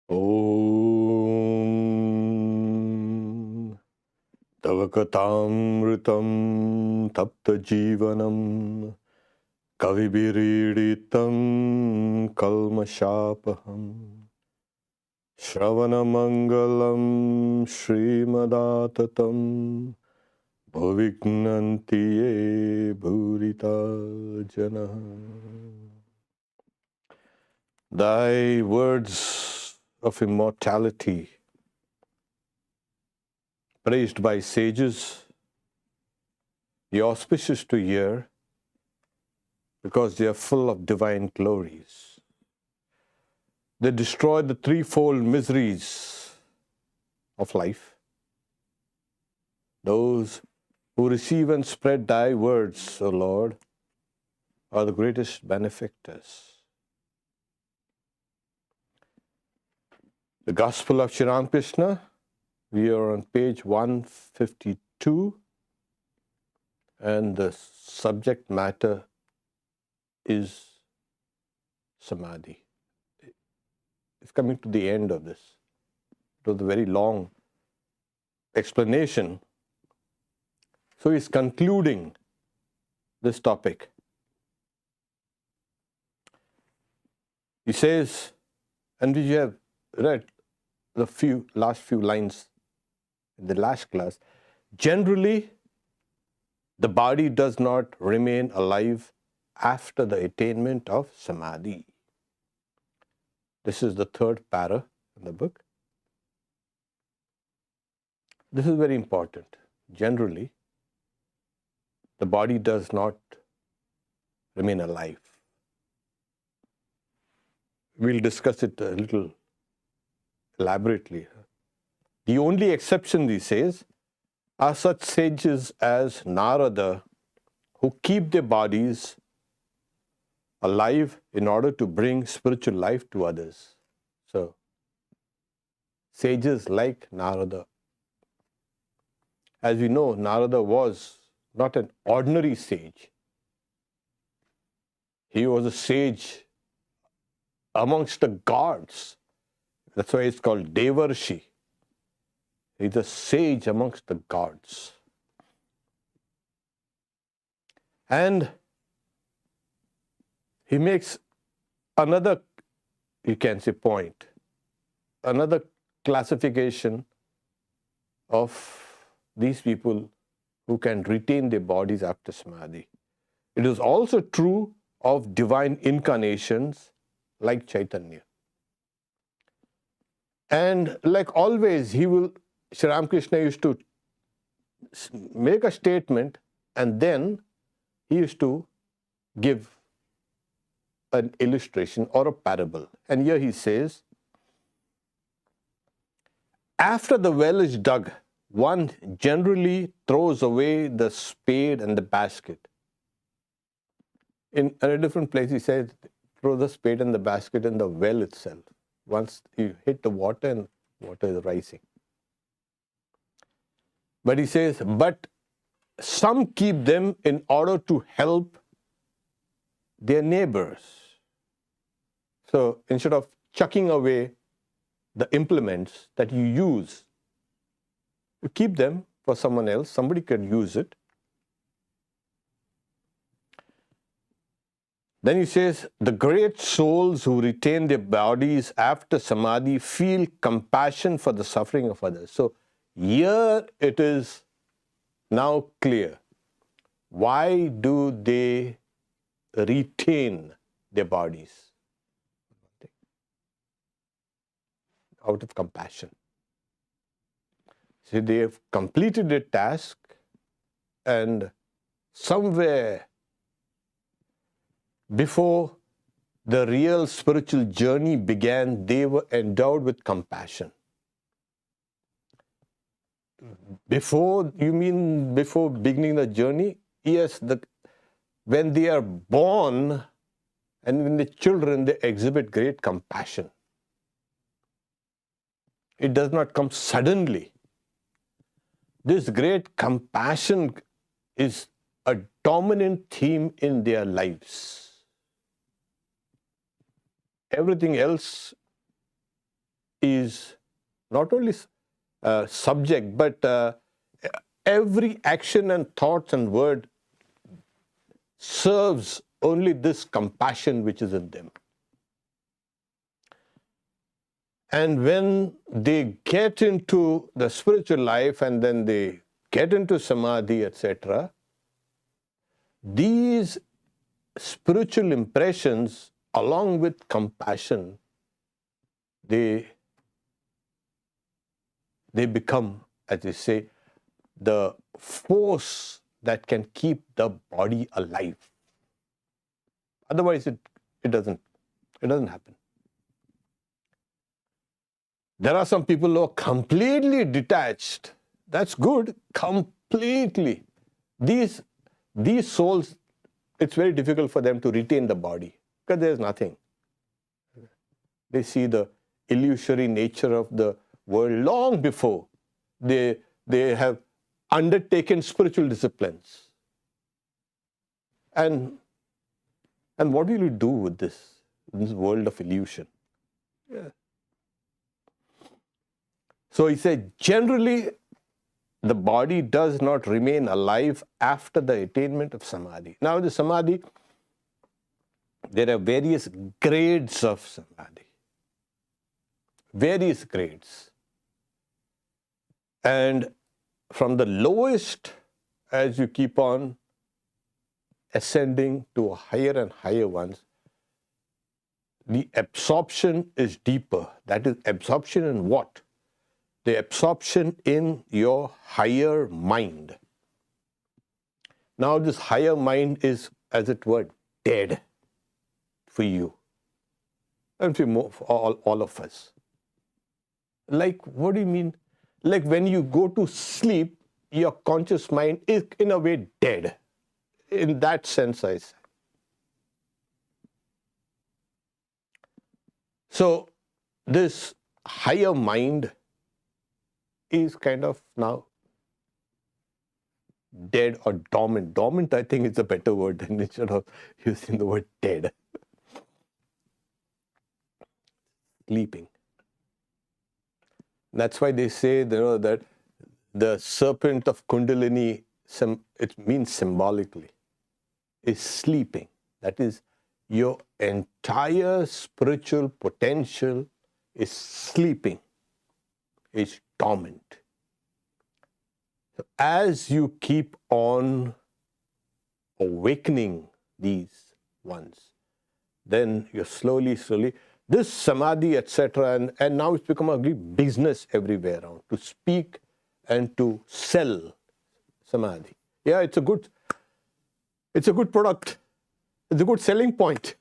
Om Tavakatamritam Tapta Jivanam Kavibiriditam Kalmashapaham Shravanamangalam Srimadatam Bhavignantiye Bhurita Jana. Thy words of immortality, praised by sages, the auspicious to hear, because they are full of divine glories. They destroy the threefold miseries of life. Those who receive and spread thy words, O Lord, are the greatest benefactors. The Gospel of Sri Ramakrishna, we are on page 152, and the subject matter is Samadhi. It's coming to the end of this. It was a very long explanation. So he's concluding this topic. He says, and we have read the last few lines in the last class, generally, the body does not remain alive after the attainment of Samadhi. This is the third para in the book. This is very important. Generally, the body does not remain alive. We'll discuss it a little elaborately. The only exception, he says, are such sages as Narada, who keep their bodies alive in order to bring spiritual life to others. So, sages like Narada. As we know, Narada was not an ordinary sage. He was a sage amongst the gods. That's why it's called Devarshi. He's a sage amongst the gods. And he makes another, you can say, point, another classification of these people who can retain their bodies after Samadhi. It is also true of divine incarnations like Chaitanya. And like always, Sri Ramakrishna used to make a statement and then he used to give an illustration or a parable. And here he says, after the well is dug, one generally throws away the spade and the basket. In a different place, he says, throw the spade and the basket in the well itself. Once you hit the water and water is rising. But he says, but some keep them in order to help their neighbors. So instead of chucking away the implements that you use, you keep them for someone else. Somebody can use it. Then he says, the great souls who retain their bodies after Samadhi feel compassion for the suffering of others. So here it is now clear. Why do they retain their bodies? Out of compassion. See, they have completed their task, and somewhere before the real spiritual journey began, they were endowed with compassion. Before, you mean before beginning the journey? Yes, when they are born and when they're children, they exhibit great compassion. It does not come suddenly. This great compassion is a dominant theme in their lives. Everything else is not only subject, but every action and thoughts and word serves only this compassion which is in them. And when they get into the spiritual life and then they get into samadhi, etc., these spiritual impressions, along with compassion, they become, as they say, the force that can keep the body alive. Otherwise, it doesn't happen. There are some people who are completely detached. That's good, completely. These souls, it's very difficult for them to retain the body because there's nothing. They see the illusory nature of the world long before they have undertaken spiritual disciplines. And what will you do with this world of illusion? Yeah. So he said, generally, the body does not remain alive after the attainment of samadhi. Now, the samadhi, there are various grades of samadhi. Various grades. And from the lowest, as you keep on ascending to higher and higher ones, the absorption is deeper. That is absorption in what? The absorption in your higher mind. Now this higher mind is, as it were, dead for you and for all of us. Like, what do you mean? Like when you go to sleep, your conscious mind is in a way dead. In that sense, I say. So this higher mind is kind of now dead or dormant. Dormant, I think, is a better word than instead of using the word dead. Sleeping. That's why they say, that the serpent of Kundalini, it means symbolically, is sleeping. That is, your entire spiritual potential is sleeping, is dormant. So as you keep on awakening these ones, then you're slowly, this samadhi, etc., and now it's become a great business everywhere around, to speak and to sell samadhi. Yeah, it's a good product. It's a good selling point.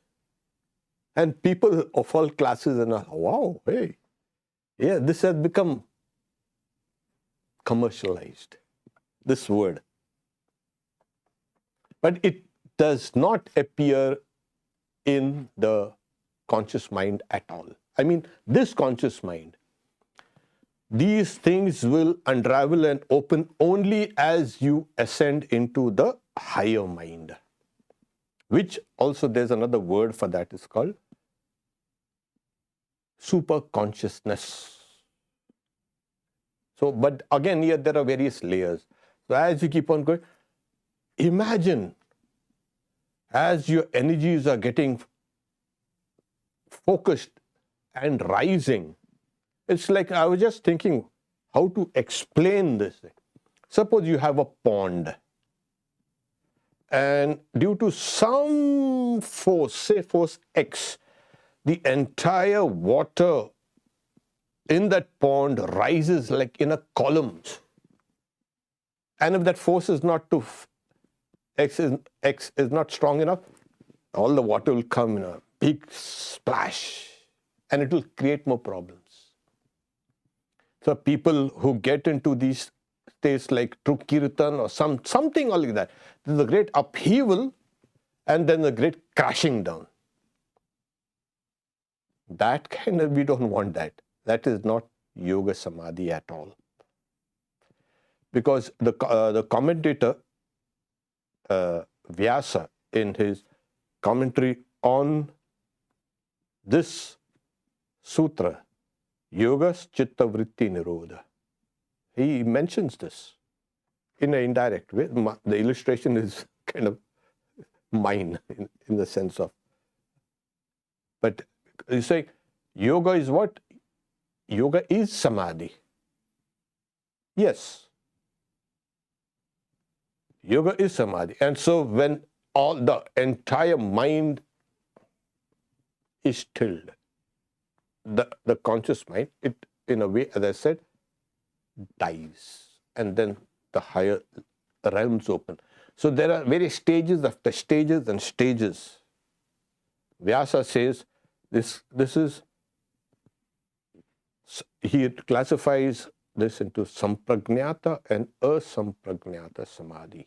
And people of all classes are now, wow, hey, yeah, this has become commercialized, this word. But it does not appear in the conscious mind at all. I mean, this conscious mind, these things will unravel and open only as you ascend into the higher mind, which also there's another word for that, is called super consciousness. So, but again, here there are various layers. So as you keep on going, imagine as your energies are getting focused and rising. It's like, I was just thinking how to explain this thing. Suppose you have a pond, and due to some force, say force X, the entire water in that pond rises like in a column. And if that force is not to X is not strong enough, all the water will come in a big splash and it will create more problems. So people who get into these states like true kirtan or something like that, there's a great upheaval and then a great crashing down. That kind of, we don't want that. That is not yoga samadhi at all. Because the commentator, Vyasa, in his commentary on this sutra, Yogas chitta vritti nirodha. He mentions this in an indirect way. The illustration is kind of mine in the sense of, but you say yoga is what? Yoga is samadhi. Yes. Yoga is samadhi. And so when all the entire mind is stilled, the conscious mind, it in a way, as I said, dies. And then the higher realms open. So there are various stages after stages and stages. Vyasa says this is, he classifies this into samprajnata and asamprajnata samadhi.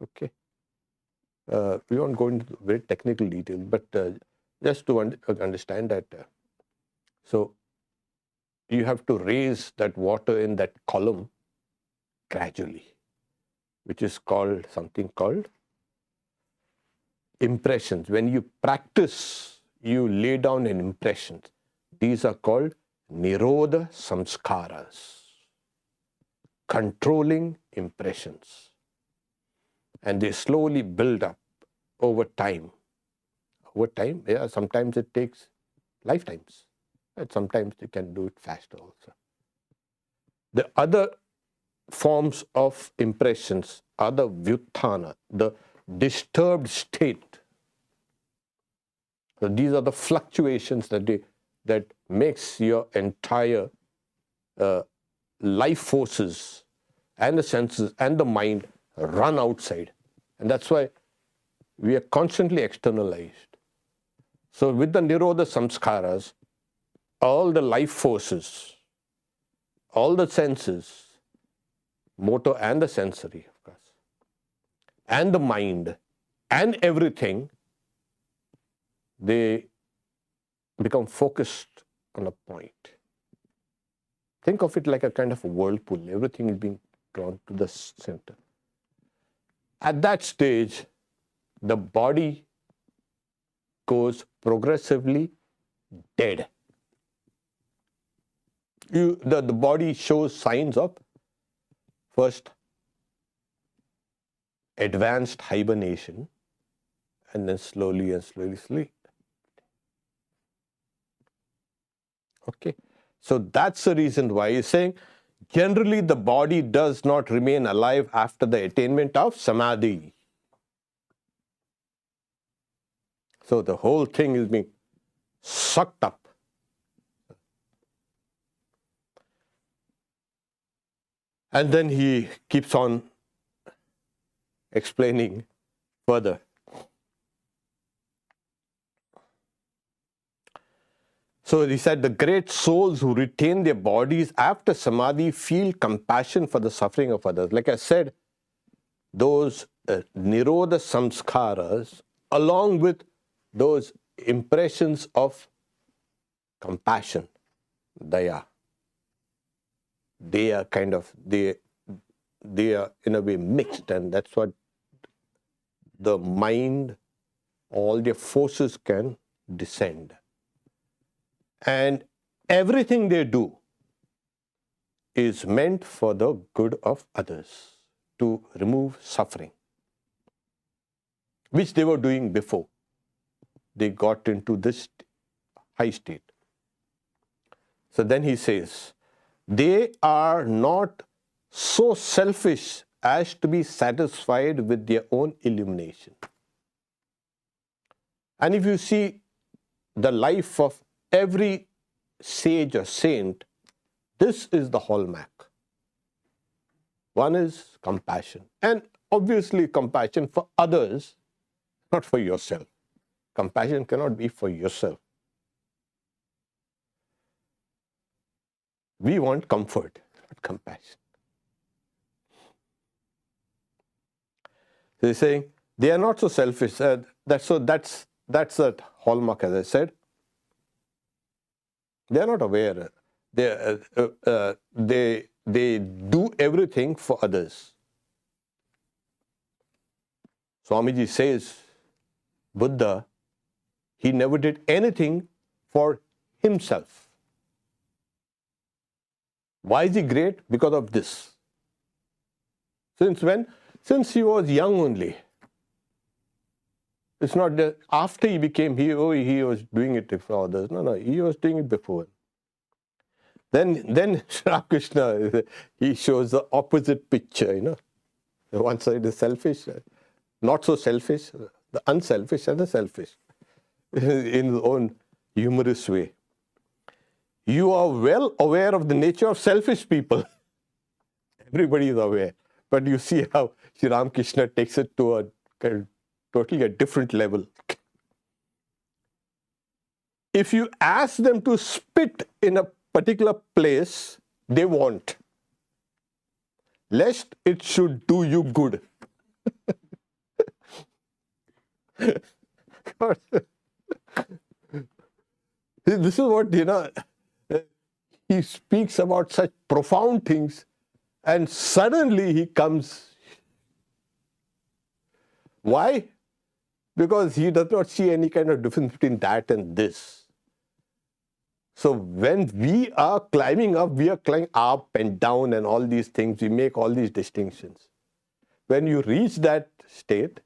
Okay. We won't go into very technical detail, but just to understand that, so you have to raise that water in that column gradually, which is called something called impressions. When you practice, you lay down an impression. These are called nirodha samskaras, controlling impressions. And they slowly build up over time. Over time, yeah, sometimes it takes lifetimes. And sometimes you can do it faster also. The other forms of impressions are the vyuthana, the disturbed state. So these are the fluctuations that makes your entire life forces and the senses and the mind run outside. And that's why we are constantly externalized. So with the nirodha samskaras, all the life forces, all the senses, motor and the sensory, of course, and the mind and everything, they become focused on a point. Think of it like a kind of a whirlpool. Everything is being drawn to the center. At that stage, the body goes progressively dead. The body shows signs of first advanced hibernation and then slowly sleep. Okay, so that's the reason why he's saying generally the body does not remain alive after the attainment of samadhi. So the whole thing is being sucked up. And then he keeps on explaining further. So he said the great souls who retain their bodies after samadhi feel compassion for the suffering of others. Like I said, those nirodha samskaras, along with those impressions of compassion, daya, they are they are in a way mixed, and that's what the mind, all their forces can descend. And everything they do is meant for the good of others, to remove suffering, which they were doing before they got into this high state. So then he says, they are not so selfish as to be satisfied with their own illumination. And if you see the life of every sage or saint, this is the hallmark. One is compassion, and obviously compassion for others, not for yourself. Compassion cannot be for yourself. We want comfort, not compassion. So he's saying they are not so selfish. That's that hallmark, as I said. They are not aware. They do everything for others. Swamiji says, Buddha, he never did anything for himself. Why is he great? Because of this. Since when? Since he was young only. It's not that after he became hero, he was doing it for others. No, he was doing it before. Then Sri Ramakrishna, he shows the opposite picture, The one side is selfish, not so selfish, the unselfish and the selfish, in his own humorous way. You are well aware of the nature of selfish people. Everybody is aware. But you see how Sri Ramakrishna takes it to a totally a different level. If you ask them to spit in a particular place, they won't. Lest it should do you good. This is what, he speaks about such profound things, and suddenly he comes. Why? Because he does not see any kind of difference between that and this. So when we are climbing up, we are climbing up and down and all these things. We make all these distinctions. When you reach that state,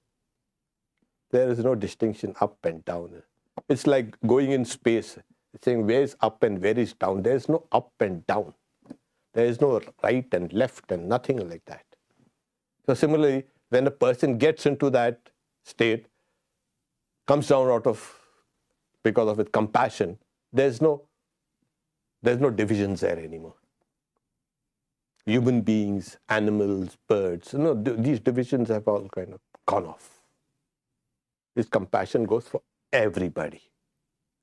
there is no distinction up and down. It's like going in space. It's saying where is up and where is down. There is no up and down. There is no right and left and nothing like that. So similarly, when a person gets into that state, comes down because of its compassion, there's no divisions there anymore. Human beings, animals, birds, these divisions have all kind of gone off. This compassion goes for everybody.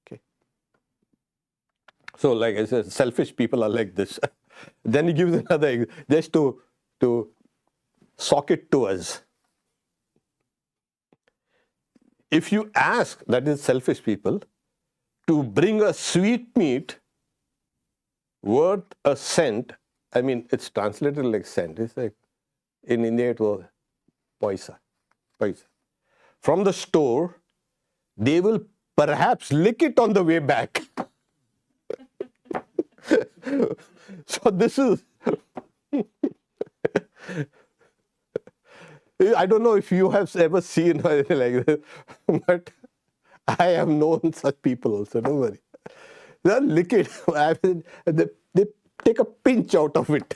Okay. So like I said, selfish people are like this. Then he gives another, just to sock it to us. If you ask, that is selfish people, to bring a sweetmeat worth a cent, I mean, it's translated like cent. It's like, in India it was paisa. From the store, they will perhaps lick it on the way back. So this is, I don't know if you have ever seen anything like this, but I have known such people also, don't worry. They'll lick it. They take a pinch out of it,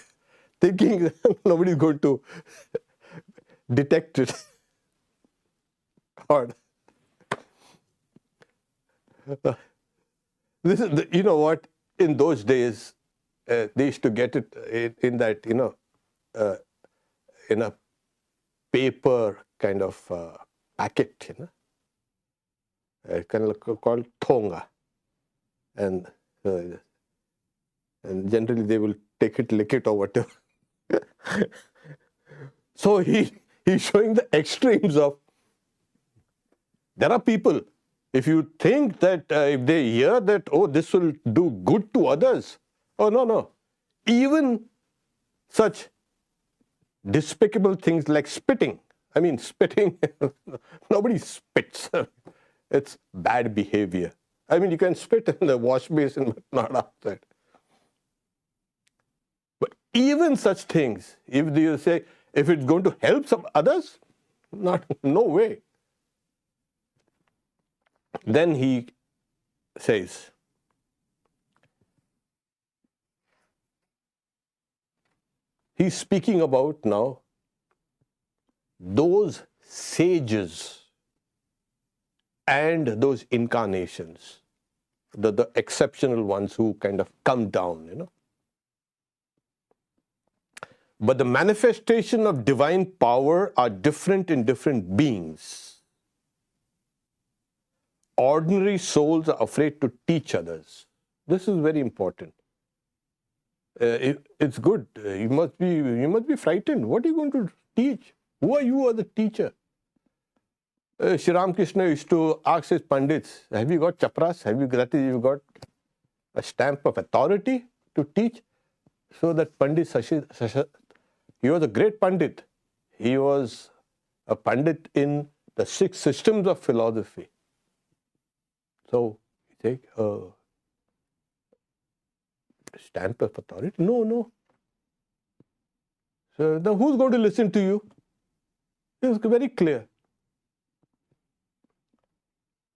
thinking nobody's going to detect it. God. This is you know what? In those days, they used to get it in that, in a paper kind of packet, kind of called thonga, and generally they will take it, lick it, or whatever. So he's showing the extremes of. There are people, if you think that if they hear that, oh, this will do good to others, oh, no. Even such despicable things like spitting. I mean, spitting, nobody spits. It's bad behavior. I mean, you can spit in the wash basin, but not outside. But even such things, if you say, if it's going to help some others, no way. Then he says, he's speaking about now those sages and those incarnations, the exceptional ones who kind of come down, But the manifestation of divine power are different in different beings. Ordinary souls are afraid to teach others. This is very important. It's good. You must be frightened. What are you going to teach? Who are you as a teacher? Sri Ramakrishna used to ask his pandits, have you got chapras? Have you got a stamp of authority to teach? So that Pandit he was a great pandit. He was a pandit in the 6 systems of philosophy. So you take Stamp of authority? No, no. So now who's going to listen to you? It's very clear.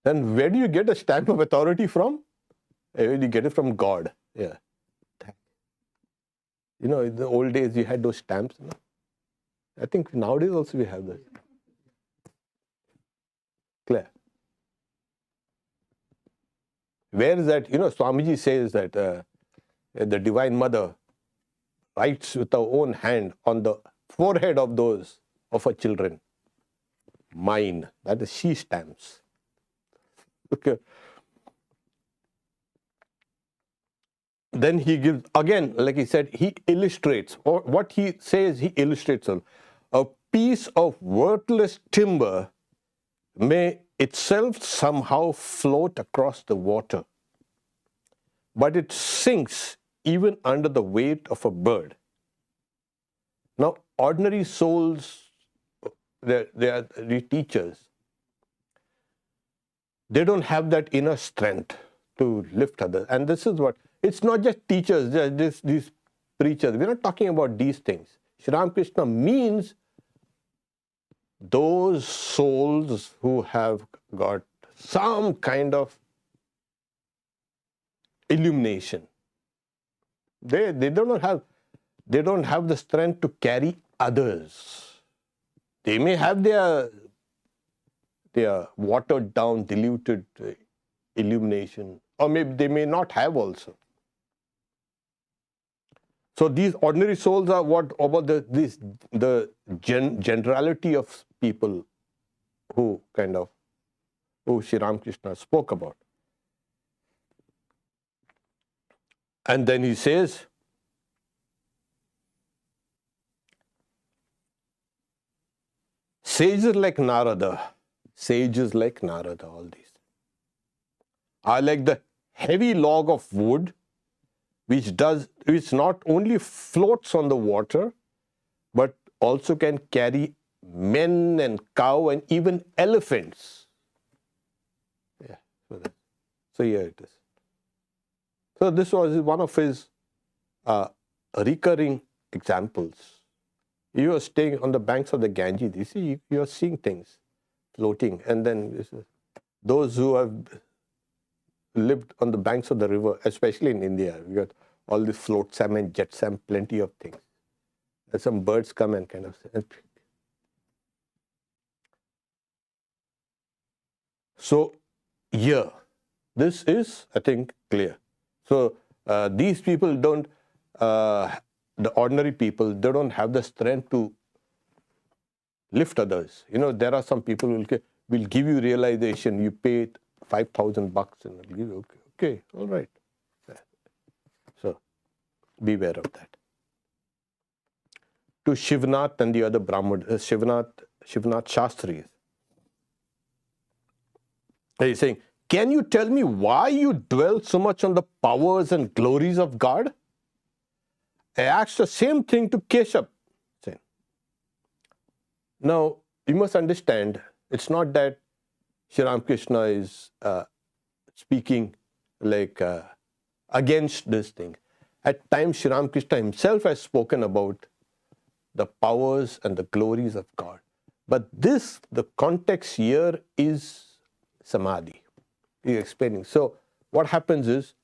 Then where do you get a stamp of authority from? You get it from God. Yeah. You know, in the old days you had those stamps. You know? I think nowadays also we have that. Clear. Where is that? You know, Swamiji says that the Divine Mother writes with her own hand on the forehead of those of her children. Mine. That is, she stamps. Okay. Then he gives, again, like he said, he illustrates, or what he says, he illustrates on a piece of worthless timber may itself somehow float across the water, but it sinks even under the weight of a bird. Now, ordinary souls, they are teachers. They don't have that inner strength to lift others. And this is what, it's not just teachers, these preachers. We're not talking about these things. Sri Ramakrishna means those souls who have got some kind of illumination. They don't have the strength to carry others. They may have their watered down, diluted illumination, or maybe they may not have also. So these ordinary souls are what about the generality of people who Sri Ramakrishna spoke about. And then he says, sages like Narada, all these, are like the heavy log of wood which not only floats on the water, but also can carry men and cow and even elephants. Yeah, so here it is. So this was one of his recurring examples. You are staying on the banks of the Ganges. You see, you are seeing things floating, and then those who have lived on the banks of the river, especially in India, we got all the float salmon, jet salmon, plenty of things. And some birds come and kind of say. So here, this is, I think, clear. So these people don't, the ordinary people, they don't have the strength to lift others. You know, there are some people who will give you realization. You pay $5,000 and they'll give you, okay, all right. So beware of that. To Shivnath and the other Brahman, Shivnath Shastris, he's saying, can you tell me why you dwell so much on the powers and glories of God? I asked the same thing to Keshav. Now, you must understand, it's not that Sri Ramakrishna is speaking like against this thing. At times, Sri Ramakrishna himself has spoken about the powers and the glories of God. But the context here is Samadhi. He's explaining. So, what happens is,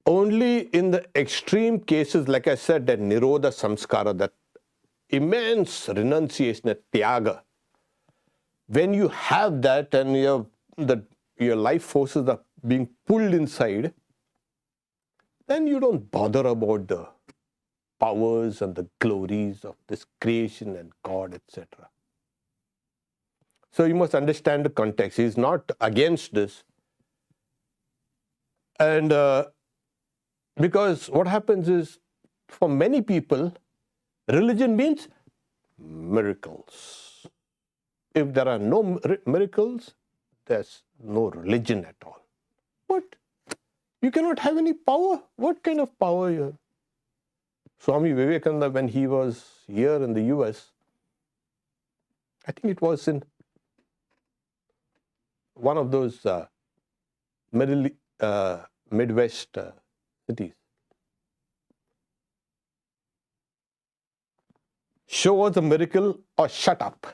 only in the extreme cases, like I said, that Nirodha Samskara, that immense renunciation, that Tyaga, when you have that and your life forces are being pulled inside, then you don't bother about the powers and the glories of this creation and God, etc. So you must understand the context. He is not against this. And because what happens is, for many people, religion means miracles. If there are no miracles, there's no religion at all. But you cannot have any power. What kind of power you have? Swami Vivekananda, when he was here in the US, I think it was in one of those Midwest cities. show us a miracle or shut up.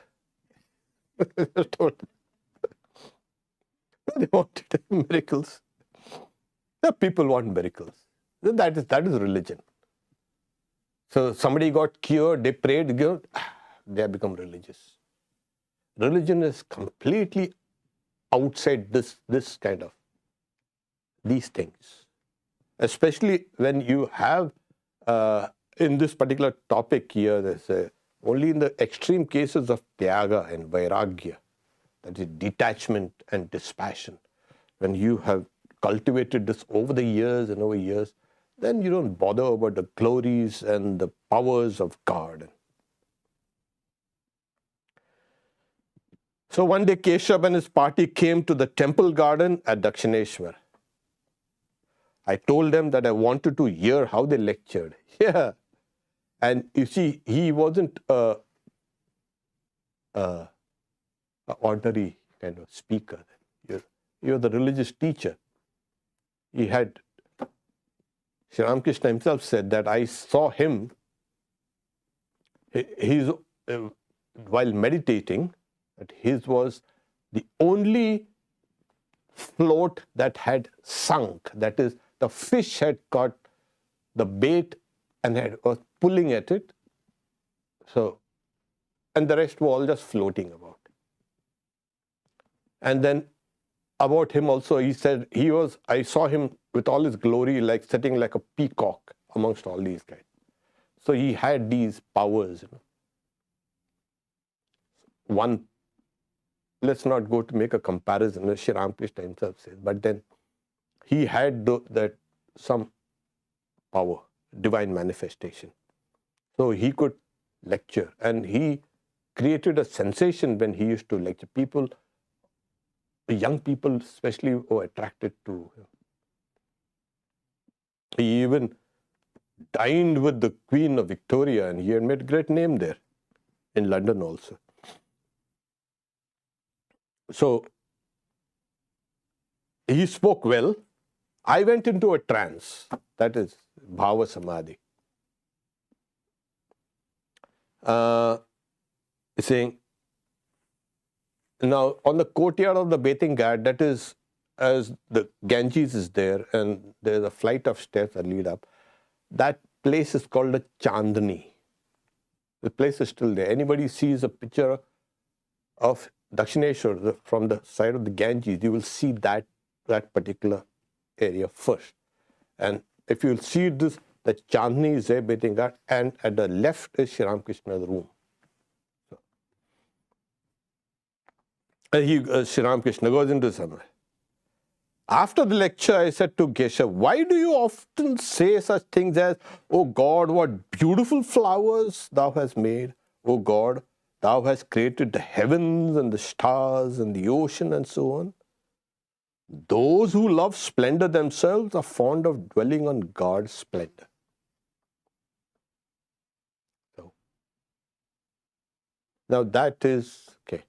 They wanted miracles. The people want miracles. That is religion. So somebody got cured, they prayed, they have become religious. Religion is completely outside this kind of these things. Especially when you have in this particular topic here, there's only in the extreme cases of tyaga and vairagya, that is detachment and dispassion. When you have cultivated this over the years and over years, then you don't bother about the glories and the powers of God. So one day Keshav and his party came to the temple garden at Dakshineshwar. I told them that I wanted to hear how they lectured. Yeah. And you see, he wasn't an ordinary kind of speaker. You're the religious teacher. He had, Sri Ramakrishna himself said that I saw him, while meditating, that his was the only float that had sunk. That is, the fish had caught the bait and was pulling at it. So, and the rest were all just floating about. And then about him also, he said I saw him with all his glory, like sitting like a peacock amongst all these guys. So he had these powers. One, let's not go to make a comparison, as Sri Ramakrishna himself says, but then he had that some power, divine manifestation. So he could lecture, and he created a sensation when he used to lecture. People, young people especially, were attracted to him. He even dined with the Queen of Victoria, and he had made a great name there, in London also. So he spoke well. I went into a trance, that is Bhava Samadhi. Saying, now on the courtyard of the bathing ghat, that is, as the Ganges is there and there's a flight of steps that lead up, that place is called a Chandni. The place is still there. Anybody sees a picture of Dakshineshwar from the side of the Ganges, you will see that particular area first. And if you will see this, the Chandni is there, bathing ghat, and at the left is Sri Ramakrishna's room. So, Sri Ramakrishna goes into somewhere. After the lecture, I said to Keshav, why do you often say such things as, oh God, what beautiful flowers thou hast made. Oh God, thou hast created the heavens and the stars and the ocean and so on. Those who love splendor themselves are fond of dwelling on God's splendor. So, now that is, okay.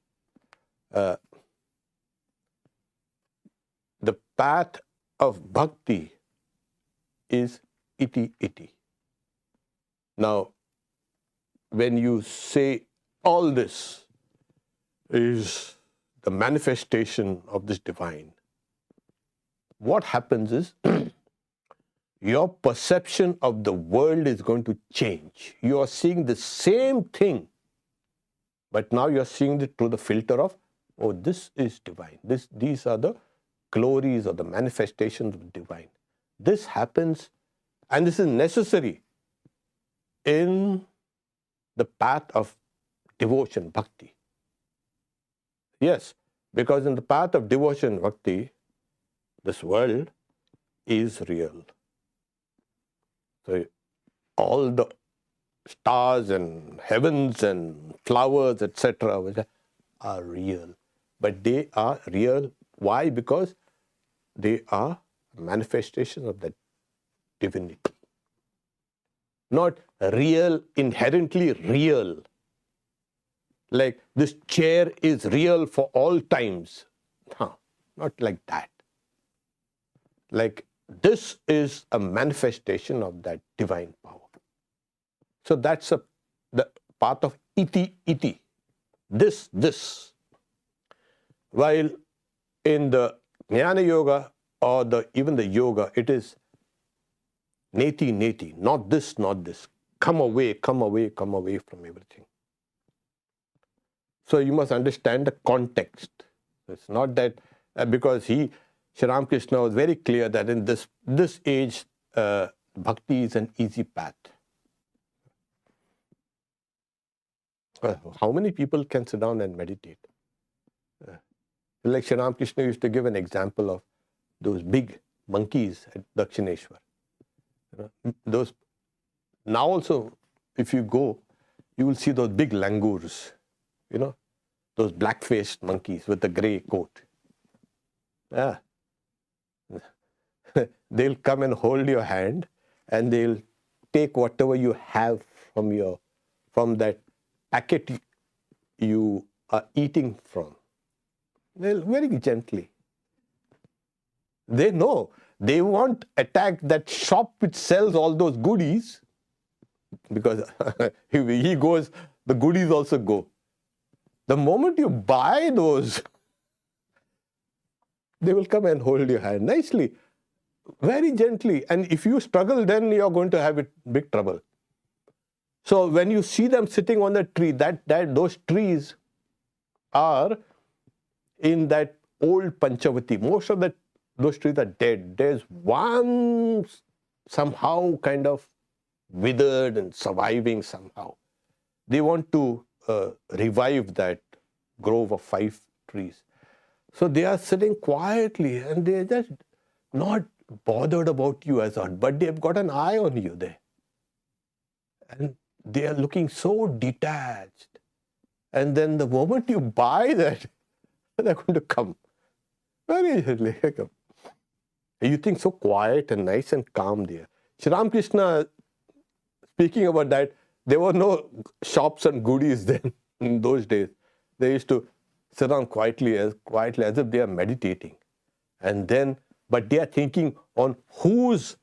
The path of bhakti is iti iti. Now, when you say all this is the manifestation of this divine, what happens is your perception of the world is going to change. You are seeing the same thing, but now you are seeing it through the filter of, oh, this is divine. These are the glories or the manifestations of the divine. This happens, and this is necessary in the path of devotion, bhakti. Yes, because in the path of devotion, bhakti, this world is real. So all the stars and heavens and flowers, etc., are real. But they are real. Why? Because they are manifestations of that divinity. Not real, inherently real. Like this chair is real for all times. No, not like that. Like this is a manifestation of that divine power. So that's the path of iti. This. While in the Jnana Yoga or even the yoga, it is neti, not this. Come away from everything. So you must understand the context. It's not that because Sri Ramakrishna was very clear that in this age, bhakti is an easy path. How many people can sit down and meditate? Like Sri Ramakrishna used to give an example of those big monkeys at Dakshineshwar. Those now also, if you go, you will see those big langurs. Those black-faced monkeys with the grey coat. Yeah. They'll come and hold your hand and they'll take whatever you have from that packet you are eating from. They'll very gently. They know. They won't attack that shop which sells all those goodies, because if he goes, the goodies also go. The moment you buy those, they will come and hold your hand nicely, very gently. And if you struggle, then you are going to have big trouble. So when you see them sitting on the tree, those trees are in that old Panchavati. Most of those trees are dead. There's one somehow kind of withered and surviving somehow. They want to revive that grove of 5 trees. So they are sitting quietly and they're just not bothered about you as such, but they've got an eye on you there. And they are looking so detached. And then the moment you buy that, they're going to come. Very gently. You think so quiet and nice and calm there. Sri Ramakrishna, speaking about that, there were no shops and goodies then in those days. They used to sit down quietly as if they are meditating. And then, but they are thinking on whose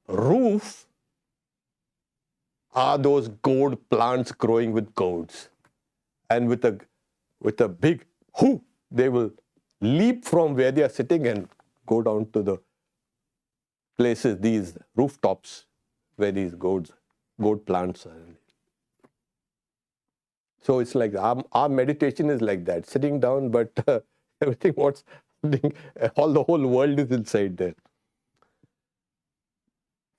roof are those gourd plants growing with gourds. And with a big whoo, they will leap from where they are sitting and go down to the places, these rooftops, where these gourd plants are. So it's like our meditation is like that, sitting down, but everything what's happening, the whole world is inside there.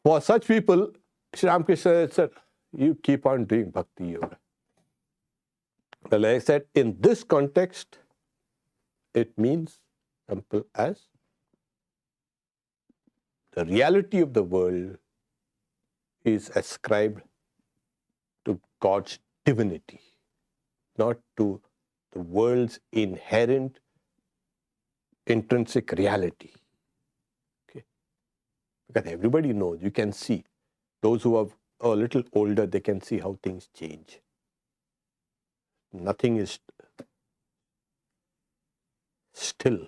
For such people, Sri Ramakrishna said, you keep on doing bhakti yoga. Well, like I said, in this context, it means simple as the reality of the world is ascribed to God's divinity, not to the world's inherent intrinsic reality. Okay? Because everybody knows, you can see. Those who are a little older, they can see how things change. Nothing is still.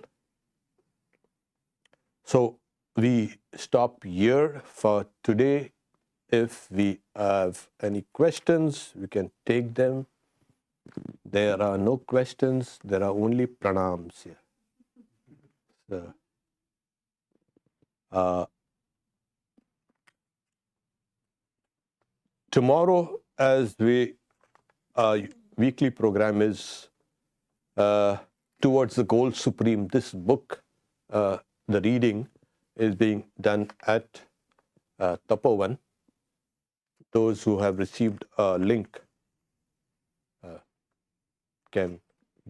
So we stop here for today. If we have any questions, we can take them. There are no questions. There are only pranams here. So, tomorrow, as weekly program is Towards the Goal Supreme. This book, the reading is being done at Tapovan. Those who have received a link can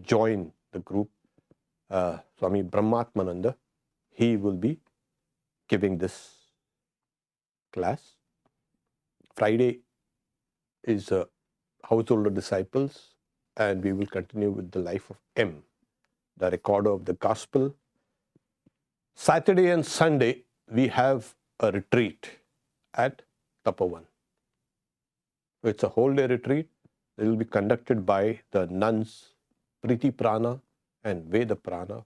join the group. Swami Brahmatmananda, he will be giving this class. Friday is Householder Disciples, and we will continue with the life of M, the recorder of the gospel. Saturday and Sunday, we have a retreat at Tapovan. It's a whole day retreat. It will be conducted by the nuns Priti Prana and Veda Prana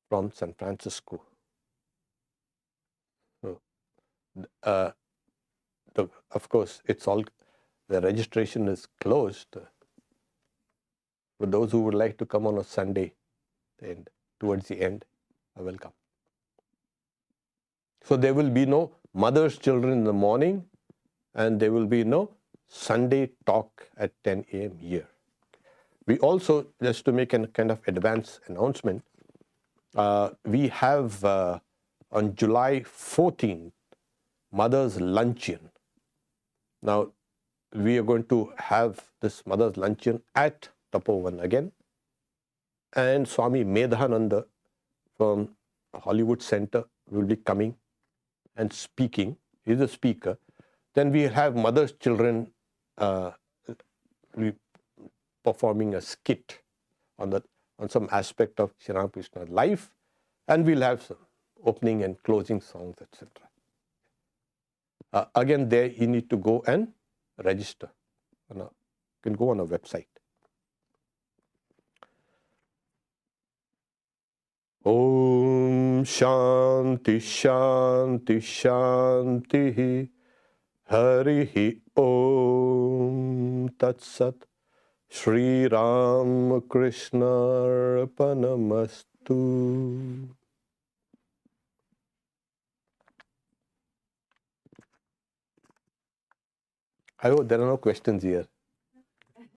from San Francisco. So, of course, it's all The registration is closed. For those who would like to come on a Sunday, and towards the end, I will come. So there will be no mother's children in the morning, and there will be no Sunday talk at 10 a.m. here. We also, just to make a kind of advance announcement, we have on July 14th, Mother's Luncheon. Now, we are going to have this Mother's Luncheon at Tapovan again. And Swami Nikhilananda from Hollywood Center will be coming and speaking. He's a speaker. Then we have Mother's Children performing a skit on some aspect of Sri Ramakrishna's life. And we'll have some opening and closing songs, etc. Again, there you need to go and register. You can go on a website. Om Shanti Shanti Shanti Harihi Om Tat Sat Sri Ramakrishna Arpanamastu. I hope there are no questions here.